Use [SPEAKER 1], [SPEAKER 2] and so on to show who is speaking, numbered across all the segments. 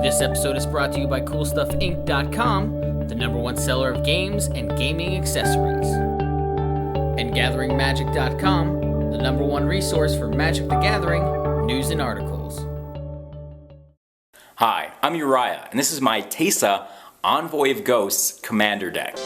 [SPEAKER 1] This episode is brought to you by CoolStuffInc.com, the #1 seller of games and gaming accessories. And GatheringMagic.com, the #1 resource for Magic the Gathering news and articles.
[SPEAKER 2] Hi, I'm Uriah, and this is my Teysa Envoy of Ghosts Commander deck.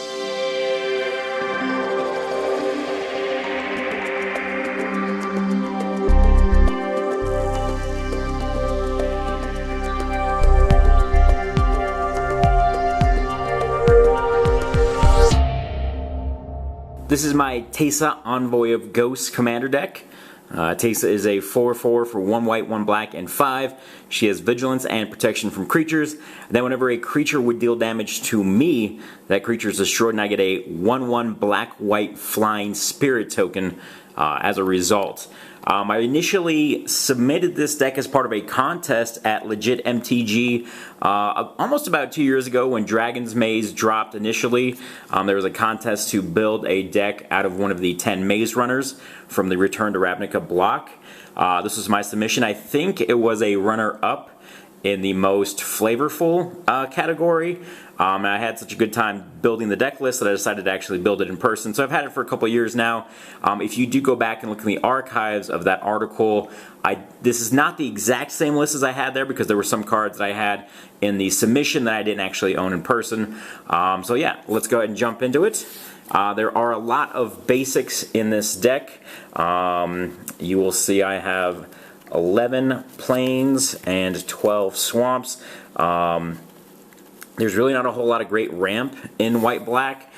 [SPEAKER 2] This is my Teysa Envoy of Ghosts Commander deck. Teysa is a 4/4 for 1 white, 1 black, and 5. She has vigilance and protection from creatures. And then whenever a creature would deal damage to me, that creature is destroyed and I get a 1/1 black-white flying spirit token as a result. I initially submitted this deck as part of a contest at Legit MTG almost about 2 years ago when Dragon's Maze dropped initially. There was a contest to build a deck out of one of the 10 Maze Runners from the Return to Ravnica block. This was my submission. I think it was a runner-up in the most flavorful category. And I had such a good time building the deck list that I decided to actually build it in person. So I've had it for a couple years now. If you do go back and look in the archives of that article, this is not the exact same list as I had there because there were some cards that I had in the submission that I didn't actually own in person. So yeah, let's go ahead and jump into it. There are a lot of basics in this deck. You will see I have 11 plains and 12 swamps. There's really not a whole lot of great ramp in white-black,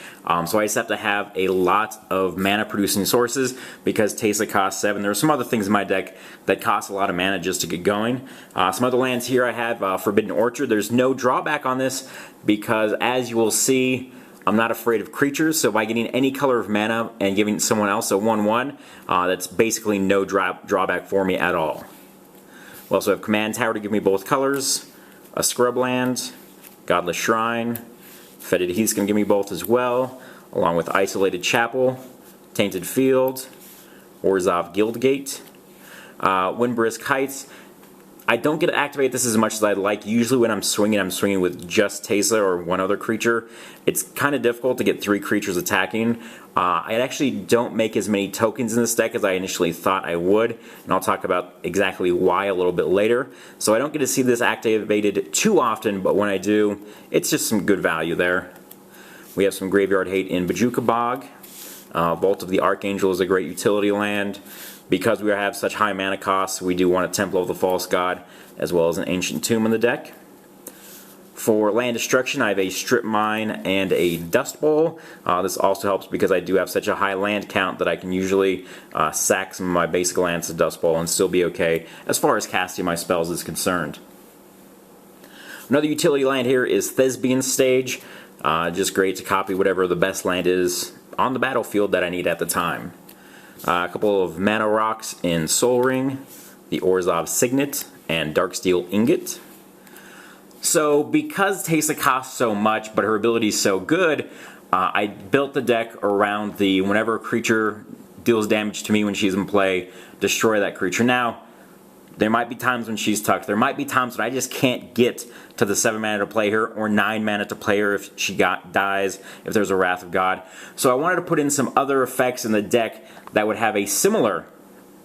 [SPEAKER 2] so I just have to have a lot of mana-producing sources because Teysa costs 7. There are some other things in my deck that cost a lot of mana just to get going. Some other lands here I have Forbidden Orchard. There's no drawback on this because, as you will see, I'm not afraid of creatures, so by getting any color of mana and giving someone else a 1/1, that's basically no drawback for me at all. We also have Command Tower to give me both colors, a Scrubland, Godless Shrine, Fetid Heath can give me both as well, along with Isolated Chapel, Tainted Field, Orzhov Guildgate, Windbrisk Heights. I don't get to activate this as much as I'd like. Usually when I'm swinging with just Teysa or one other creature. It's kind of difficult to get 3 creatures attacking. I actually don't make as many tokens in this deck as I initially thought I would, and I'll talk about exactly why a little bit later. So I don't get to see this activated too often, but when I do, it's just some good value there. We have some graveyard hate in Bojuka Bog. Vault of the Archangel is a great utility land. Because we have such high mana costs, we do want a Temple of the False God, as well as an Ancient Tomb in the deck. For land destruction, I have a Strip Mine and a Dust Bowl. This also helps because I do have such a high land count that I can usually sack some of my basic lands to Dust Bowl and still be okay as far as casting my spells is concerned. Another utility land here is Thespian Stage. Just great to copy whatever the best land is on the battlefield that I need at the time. A couple of mana rocks in Sol Ring, the Orzhov Signet, and Darksteel Ingot. So because Teysa costs so much, but her ability is so good, I built the deck around the whenever a creature deals damage to me when she's in play, destroy that creature. Now, there might be times when she's tucked. There might be times when I just can't get to the 7 mana to play her or 9 mana to play her if she dies, if there's a Wrath of God. So I wanted to put in some other effects in the deck that would have a similar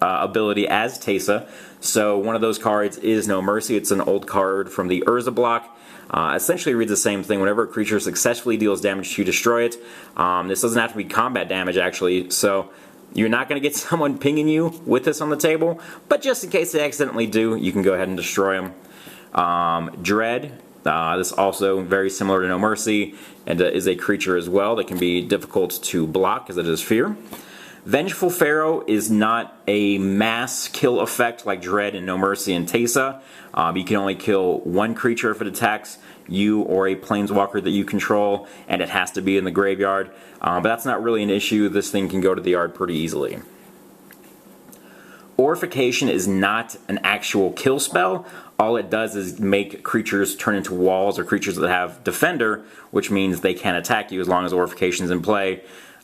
[SPEAKER 2] ability as Teysa. So one of those cards is No Mercy. It's an old card from the Urza block. Essentially reads the same thing. Whenever a creature successfully deals damage to you, destroy it. This doesn't have to be combat damage actually, so you're not going to get someone pinging you with this on the table, but just in case they accidentally do, you can go ahead and destroy them. Dread, this also very similar to No Mercy, and is a creature as well that can be difficult to block because it is fear. Vengeful Pharaoh is not a mass kill effect like Dread and No Mercy and Teysa. You can only kill 1 creature if it attacks you or a planeswalker that you control, and it has to be in the graveyard. But that's not really an issue. This thing can go to the yard pretty easily. Aurification is not an actual kill spell. All it does is make creatures turn into walls or creatures that have Defender, which means they can't attack you as long as Aurification is in play.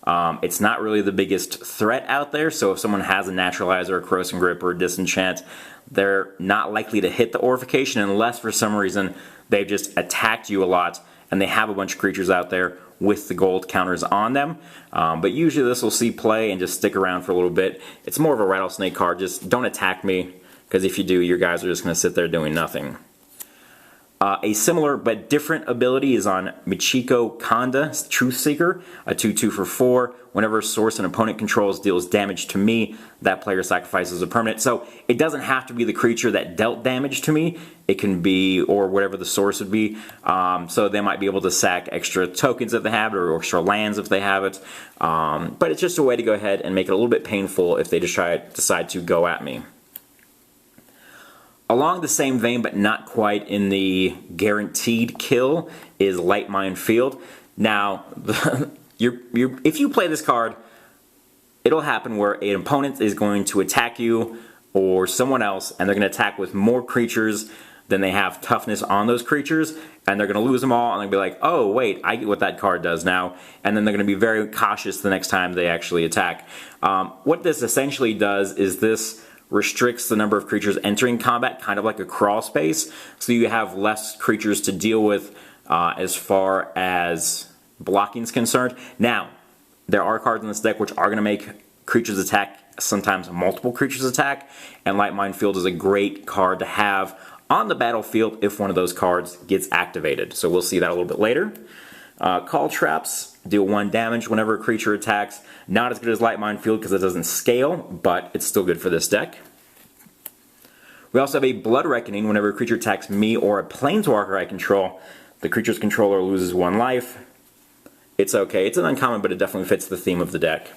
[SPEAKER 2] It's not really the biggest threat out there, so if someone has a Naturalizer, a Corrosive Grip, or a Disenchant, they're not likely to hit the Aurification unless for some reason they've just attacked you a lot and they have a bunch of creatures out there with the gold counters on them. But usually this will see play and just stick around for a little bit. It's more of a Rattlesnake card. Just don't attack me, because if you do, your guys are just going to sit there doing nothing. A similar but different ability is on Michiko Kanda, Truth Seeker, a 2/2 for 4. Whenever a source an opponent controls deals damage to me, that player sacrifices a permanent. So it doesn't have to be the creature that dealt damage to me. It can be, or whatever the source would be. So they might be able to sack extra tokens if they have it, or extra lands if they have it. But it's just a way to go ahead and make it a little bit painful if they just decide to go at me. Along the same vein, but not quite in the guaranteed kill, is Lightmine Field. Now, if you play this card, it'll happen where an opponent is going to attack you or someone else, and they're going to attack with more creatures than they have toughness on those creatures, and they're going to lose them all, and they'll be like, oh, wait, I get what that card does now, and then they're going to be very cautious the next time they actually attack. What this essentially does is this restricts the number of creatures entering combat, kind of like a crawl space, so you have less creatures to deal with as far as blocking is concerned. Now, there are cards in this deck which are going to make creatures attack, sometimes multiple creatures attack, and Lightmine Field is a great card to have on the battlefield if one of those cards gets activated. So we'll see that a little bit later. Call Traps deal 1 damage whenever a creature attacks. Not as good as Lightmine Field because it doesn't scale, but it's still good for this deck. We also have a Blood Reckoning. Whenever a creature attacks me or a Planeswalker I control, the creature's controller loses 1 life. It's okay. It's an uncommon, but it definitely fits the theme of the deck.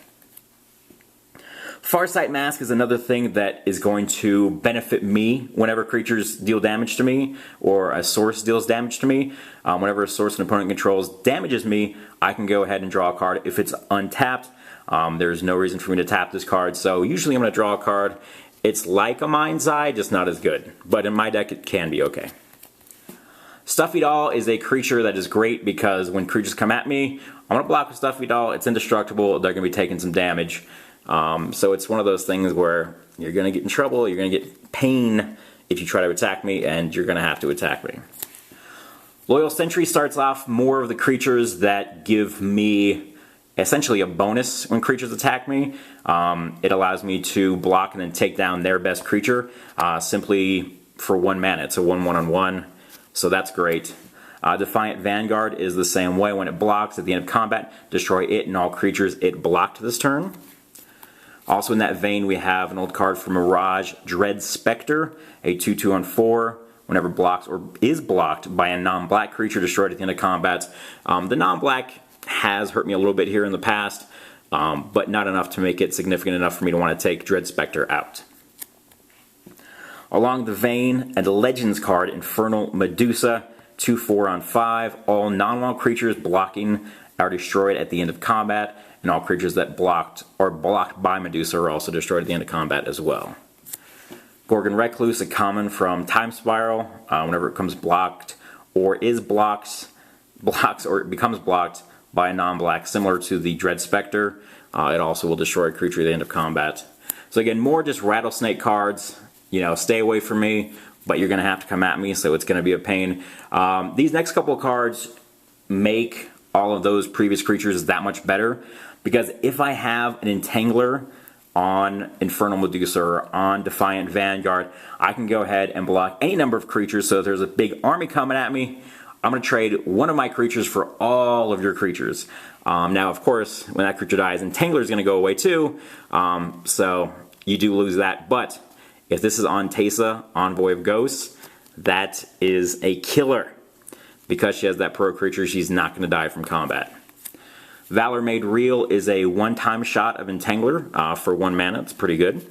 [SPEAKER 2] Farsight Mask is another thing that is going to benefit me whenever creatures deal damage to me or a source deals damage to me. Whenever a source an opponent controls damages me, I can go ahead and draw a card. If it's untapped, there's no reason for me to tap this card, so usually I'm going to draw a card. It's like a Mind's Eye, just not as good, but in my deck it can be okay. Stuffy Doll is a creature that is great because when creatures come at me, I'm going to block with Stuffy Doll. It's indestructible. They're going to be taking some damage. So it's one of those things where you're going to get in trouble, you're going to get pain if you try to attack me, and you're going to have to attack me. Loyal Sentry starts off more of the creatures that give me essentially a bonus when creatures attack me. It allows me to block and then take down their best creature simply for 1 mana. It's a 1/1/1, so that's great. Defiant Vanguard is the same way. When it blocks at the end of combat, destroy it and all creatures it blocked this turn. Also in that vein, we have an old card from Mirage, Dread Spectre, a 2/2/4. Whenever blocks or is blocked by a non-black creature destroyed at the end of combat. The non-black has hurt me a little bit here in the past, but not enough to make it significant enough for me to want to take Dread Spectre out. Along the vein, a Legends card, Infernal Medusa, 2/4/5. All non-wild creatures blocking are destroyed at the end of combat, and all creatures that blocked by Medusa are also destroyed at the end of combat as well. Gorgon Recluse, a common from Time Spiral. Whenever it comes blocked or is blocks or it becomes blocked by a non-black, similar to the Dread Spectre, it also will destroy a creature at the end of combat. So again, more just Rattlesnake cards. You know, stay away from me, but you're going to have to come at me, so it's going to be a pain. These next couple of cards make all of those previous creatures that much better, because if I have an Entangler on Infernal Medusa or on Defiant Vanguard, I can go ahead and block any number of creatures. So if there's a big army coming at me, I'm going to trade one of my creatures for all of your creatures. Now, of course, when that creature dies, Entangler is going to go away too, so you do lose that. But if this is on Teysa, Envoy of Ghosts, that is a killer. Because she has that pro creature, she's not going to die from combat. Valor Made Real is a 1-time shot of Entangler for 1 mana. It's pretty good.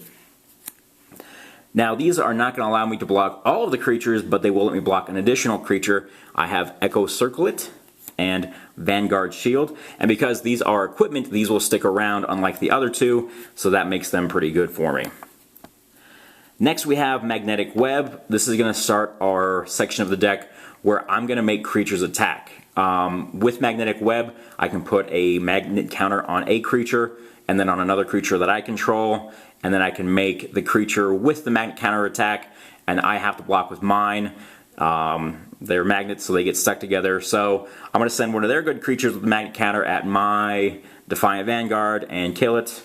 [SPEAKER 2] Now, these are not going to allow me to block all of the creatures, but they will let me block an additional creature. I have Echo Circlet and Vanguard Shield. And because these are equipment, these will stick around unlike the other two, so that makes them pretty good for me. Next we have Magnetic Web. This is going to start our section of the deck where I'm going to make creatures attack. With Magnetic Web, I can put a magnet counter on a creature and then on another creature that I control, and then I can make the creature with the magnet counter attack, and I have to block with mine. They're magnets, so they get stuck together. So I'm going to send one of their good creatures with the magnet counter at my Defiant Vanguard and kill it.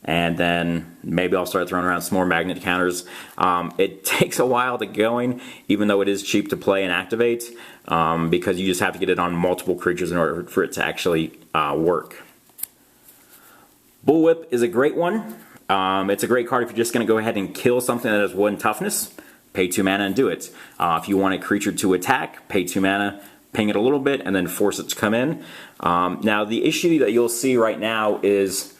[SPEAKER 2] And then maybe I'll start throwing around some more magnet counters. It takes a while to get going, even though it is cheap to play and activate, because you just have to get it on multiple creatures in order for it to actually work. Bullwhip is a great one. It's a great card if you're just going to go ahead and kill something that has 1 toughness. Pay 2 mana and do it. If you want a creature to attack, pay 2 mana, ping it a little bit, and then force it to come in. Now the issue that you'll see right now is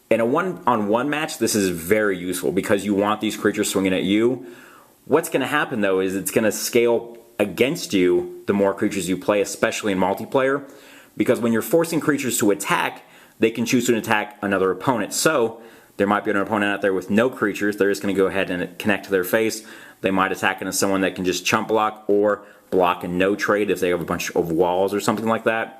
[SPEAKER 2] in a 1-on-1 match, this is very useful because you want these creatures swinging at you. What's going to happen though is it's going to scale against you the more creatures you play, especially in multiplayer, because when you're forcing creatures to attack, they can choose to attack another opponent. So there might be an opponent out there with no creatures. They're just going to go ahead and connect to their face. They might attack into someone that can just chump block or block and no trade if they have a bunch of walls or something like that.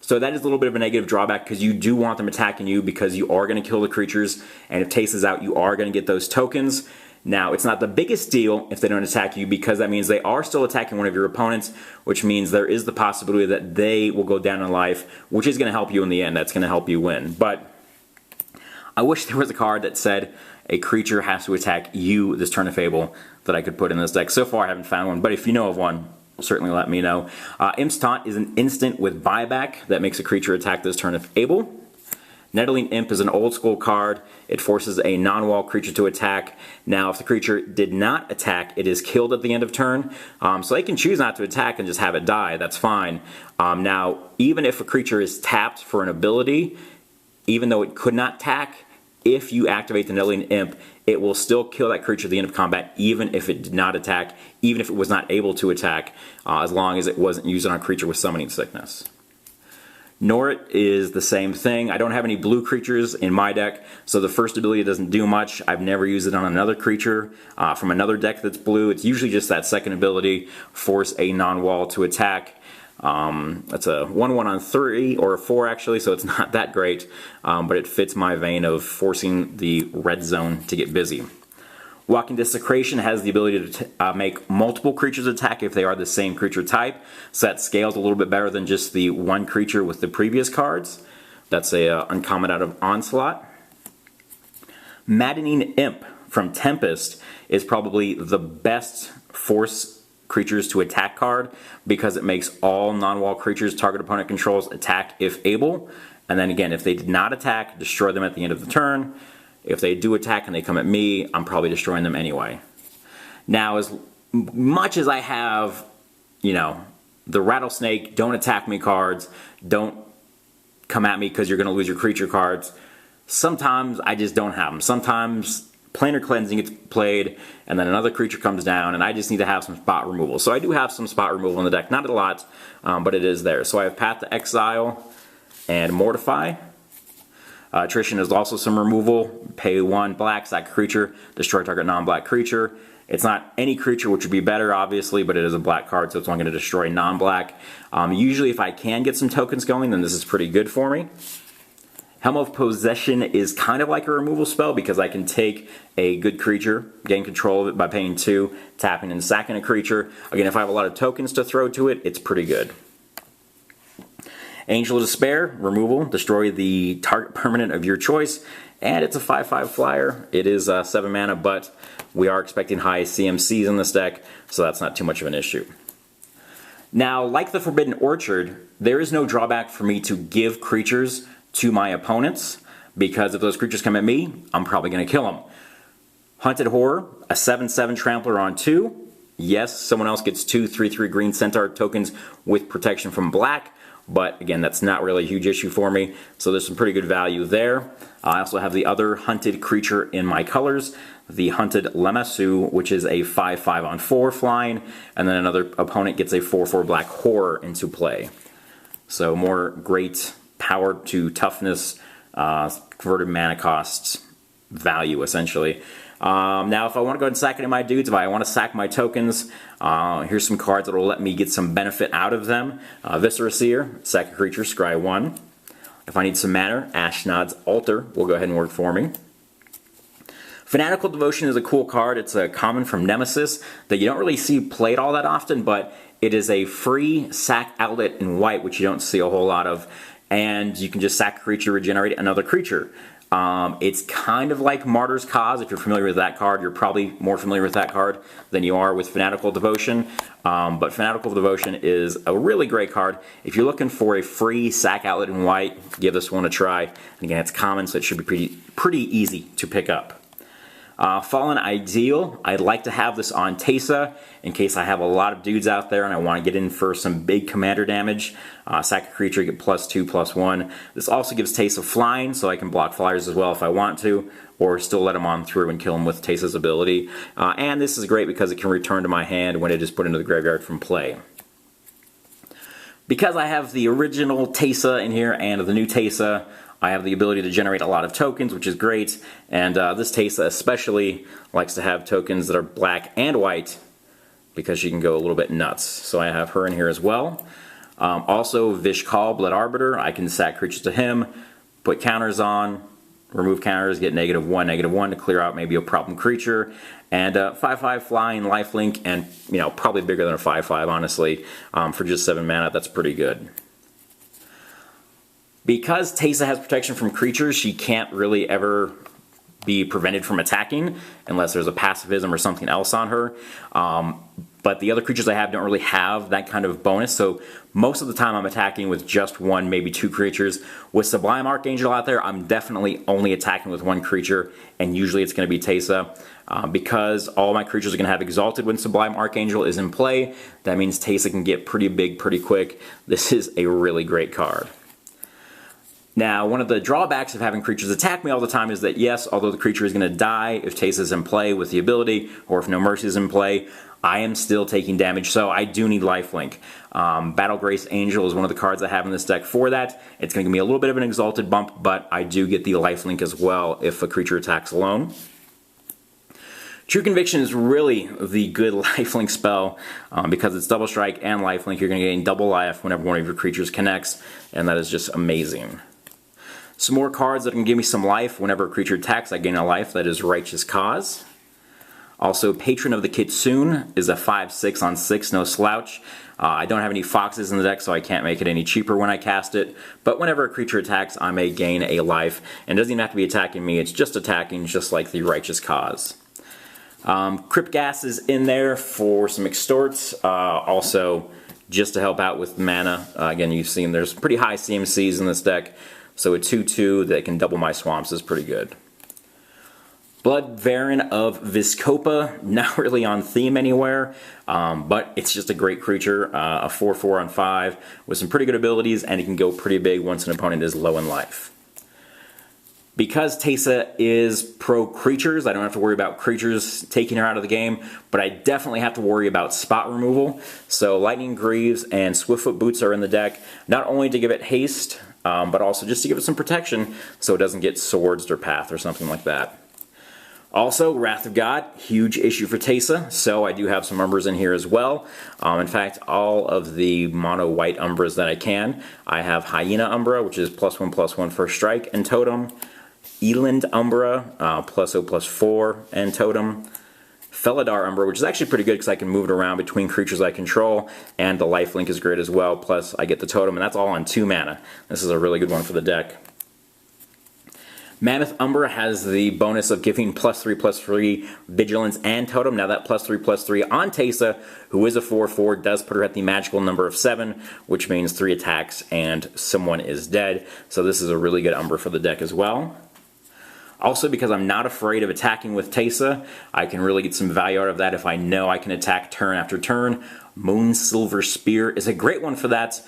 [SPEAKER 2] So that is a little bit of a negative drawback because you do want them attacking you because you are going to kill the creatures, and if Teysa's out, you are going to get those tokens. Now, it's not the biggest deal if they don't attack you because that means they are still attacking one of your opponents, which means there is the possibility that they will go down in life, which is going to help you in the end. That's going to help you win. But I wish there was a card that said a creature has to attack you this turn of Fable that I could put in this deck. So far, I haven't found one, but if you know of one, certainly let me know. Imps Taunt is an instant with buyback that makes a creature attack this turn if able. Nettling Imp is an old school card. It forces a non-wall creature to attack. Now, if the creature did not attack, it is killed at the end of turn. So they can choose not to attack and just have it die. That's fine. Now, even if a creature is tapped for an ability, even though it could not attack, if you activate the Nettling Imp, it will still kill that creature at the end of combat, even if it did not attack, even if it was not able to attack, as long as it wasn't used on a creature with Summoning Sickness. Norrit is the same thing. I don't have any blue creatures in my deck, so the first ability doesn't do much. I've never used it on another creature from another deck that's blue. It's usually just that second ability, force a non-wall to attack. That's a 1/1 on 3, or a 4 actually, so it's not that great, but it fits my vein of forcing the red zone to get busy. Walking Desecration has the ability to make multiple creatures attack if they are the same creature type, so that scales a little bit better than just the one creature with the previous cards. That's a uncommon out of Onslaught. Maddening Imp from Tempest is probably the best force creatures to attack card because it makes all non-wall creatures target opponent controls attack if able, and then again, if they did not attack, destroy them at the end of the turn. If they do attack and they come at me, I'm probably destroying them anyway. Now, as much as I have, the Rattlesnake, don't attack me cards, don't come at me because you're going to lose your creature cards, sometimes I just don't have them. Sometimes Planar Cleansing gets played, and then another creature comes down, and I just need to have some spot removal. So I do have some spot removal in the deck. Not a lot, but it is there. So I have Path to Exile and Mortify. Attrition is also some removal. Pay 1 black, sack a creature, destroy target non-black creature. It's not any creature, which would be better, obviously, but it is a black card, so it's only going to destroy non-black. Usually, if I can get some tokens going, then this is pretty good for me. Helm of Possession is kind of like a removal spell because I can take a good creature, gain control of it by paying 2, tapping and sacking a creature. Again, if I have a lot of tokens to throw to it, it's pretty good. Angel of Despair, removal, destroy the target permanent of your choice, and it's a 5/5 flyer. It is 7 mana, but we are expecting high CMCs in this deck, so that's not too much of an issue. Now, like the Forbidden Orchard, there is no drawback for me to give creatures to my opponents, because if those creatures come at me, I'm probably going to kill them. Hunted Horror, a 7/7 trampler on 2. Yes, someone else gets 2 3/3 green centaur tokens with protection from black, but again, that's not really a huge issue for me, so there's some pretty good value there. I also have the other hunted creature in my colors, the Hunted Lamassu, which is a 5/5 on 4 flying, and then another opponent gets a 4/4 black horror into play. So more great power to toughness, converted mana costs value, essentially. Now, if I want to go ahead and sack any of my dudes, if I want to sack my tokens, here's some cards that will let me get some benefit out of them. Viscera Seer, sack a creature, scry 1. If I need some mana, Ashnod's Altar will go ahead and work for me. Fanatical Devotion is a cool card. It's a common from Nemesis that you don't really see played all that often, but it is a free sack outlet in white, which you don't see a whole lot of, and you can just sack a creature, regenerate another creature. It's kind of like Martyr's Cause. If you're familiar with that card, you're probably more familiar with that card than you are with Fanatical Devotion. But Fanatical Devotion is a really great card. If you're looking for a free sack outlet in white, give this one a try. And again, it's common, so it should be pretty easy to pick up. Fallen Ideal, I'd like to have this on Teysa in case I have a lot of dudes out there and I want to get in for some big commander damage. Sack a creature, get +2/+1. This also gives Teysa flying, so I can block flyers as well if I want to, or still let them on through and kill them with Teysa's ability. And this is great because it can return to my hand when it is put into the graveyard from play. Because I have the original Teysa in here and the new Teysa, I have the ability to generate a lot of tokens, which is great, and this Teysa especially likes to have tokens that are black and white because she can go a little bit nuts. So I have her in here as well. Also, Vishkal, Blood Arbiter, I can sack creatures to him, put counters on, remove counters, get -1/-1 to clear out maybe a problem creature, and 5/5 flying, lifelink, and probably bigger than a 5/5, honestly, for just 7 mana. That's pretty good. Because Teysa has protection from creatures, she can't really ever be prevented from attacking unless there's a pacifism or something else on her. But the other creatures I have don't really have that kind of bonus, so most of the time I'm attacking with just 1, maybe 2 creatures. With Sublime Archangel out there, I'm definitely only attacking with 1 creature, and usually it's going to be Teysa. Because all my creatures are going to have Exalted when Sublime Archangel is in play, that means Teysa can get pretty big pretty quick. This is a really great card. Now, one of the drawbacks of having creatures attack me all the time is that, yes, although the creature is going to die if Teysa is in play with the ability, or if No Mercy is in play, I am still taking damage, so I do need lifelink. Battlegrace Angel is one of the cards I have in this deck for that. It's going to give me a little bit of an Exalted bump, but I do get the lifelink as well if a creature attacks alone. True Conviction is really the good lifelink spell because it's double strike and lifelink. You're going to gain double life whenever one of your creatures connects, and that is just amazing. Some more cards that can give me some life. Whenever a creature attacks, I gain a life. That is Righteous Cause. Also, Patron of the Kitsune is a 5/6 on 6, no slouch. I don't have any foxes in the deck, so I can't make it any cheaper when I cast it. But whenever a creature attacks, I may gain a life. And it doesn't even have to be attacking me. It's just attacking, just like the Righteous Cause. Crypt Gas is in there for some extorts. Also, just to help out with mana. Again, you've seen there's pretty high CMCs in this deck. So a 2/2 that can double my swamps is pretty good. Blood Baron of Viscopa, not really on theme anywhere, but it's just a great creature. A 4/4 on 5 with some pretty good abilities, and it can go pretty big once an opponent is low in life. Because Teysa is pro creatures, I don't have to worry about creatures taking her out of the game, but I definitely have to worry about spot removal. So Lightning Greaves and Swiftfoot Boots are in the deck, not only to give it haste, but also just to give it some protection so it doesn't get swords or path or something like that. Also, Wrath of God, huge issue for Teysa, so I do have some Umbras in here as well. In fact, all of the mono white Umbras that I can. I have Hyena Umbra, which is +1/+1 first strike and totem. Eland Umbra, +0/+4 and totem. Felidar Umbra, which is actually pretty good because I can move it around between creatures I control, and the lifelink is great as well, plus I get the totem, and that's all on 2 mana. This is a really good one for the deck. Mammoth Umbra has the bonus of giving +3/+3 Vigilance and Totem. Now that +3/+3 on Teysa, who is a 4/4, does put her at the magical number of 7, which means 3 attacks and someone is dead. So this is a really good Umbra for the deck as well. Also, because I'm not afraid of attacking with Teysa, I can really get some value out of that if I know I can attack turn after turn. Moon Silver Spear is a great one for that.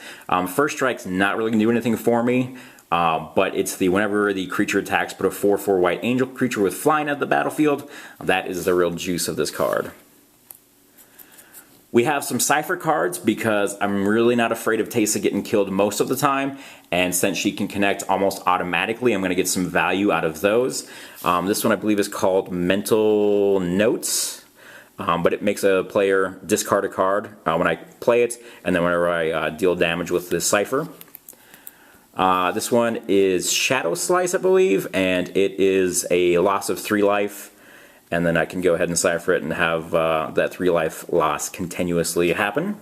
[SPEAKER 2] First strike's not really going to do anything for me, but it's the whenever the creature attacks, put a 4/4 white angel creature with flying at the battlefield. That is the real juice of this card. We have some Cypher cards because I'm really not afraid of Teysa getting killed most of the time, and since she can connect almost automatically, I'm going to get some value out of those. This one I believe is called Mental Notes, but it makes a player discard a card when I play it, and then whenever I deal damage with this Cypher. This one is Shadow Slice, I believe, and it is a loss of 3 life. And then I can go ahead and cipher it and have that 3 life loss continuously happen.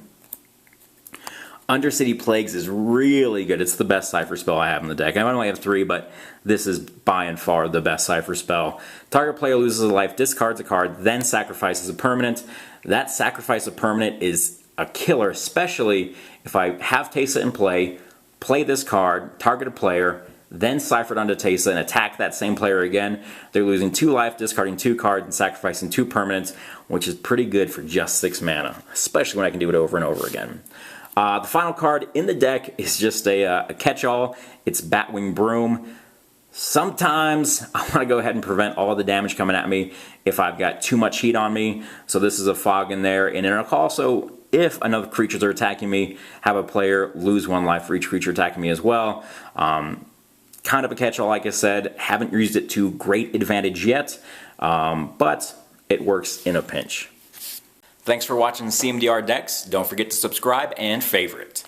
[SPEAKER 2] Undercity Plagues is really good. It's the best cipher spell I have in the deck. I only have 3, but this is by and far the best cipher spell. Target player loses a life, discards a card, then sacrifices a permanent. That sacrifice of permanent is a killer, especially if I have Teysa in play this card, target a player, then cipher it onto Teysa and attack that same player again. They're losing 2 life, discarding 2 cards, and sacrificing 2 permanents, which is pretty good for just 6 mana, especially when I can do it over and over again. The final card in the deck is just a catch-all. It's Batwing Broom. Sometimes I want to go ahead and prevent all the damage coming at me if I've got too much heat on me. So this is a fog in there, and then I'll also, if another creatures are attacking me, have a player lose 1 life for each creature attacking me as well. Kind of a catch-all, like I said. Haven't used it to great advantage yet, but it works in a pinch. Thanks for watching CMDR Decks. Don't forget to subscribe and favorite.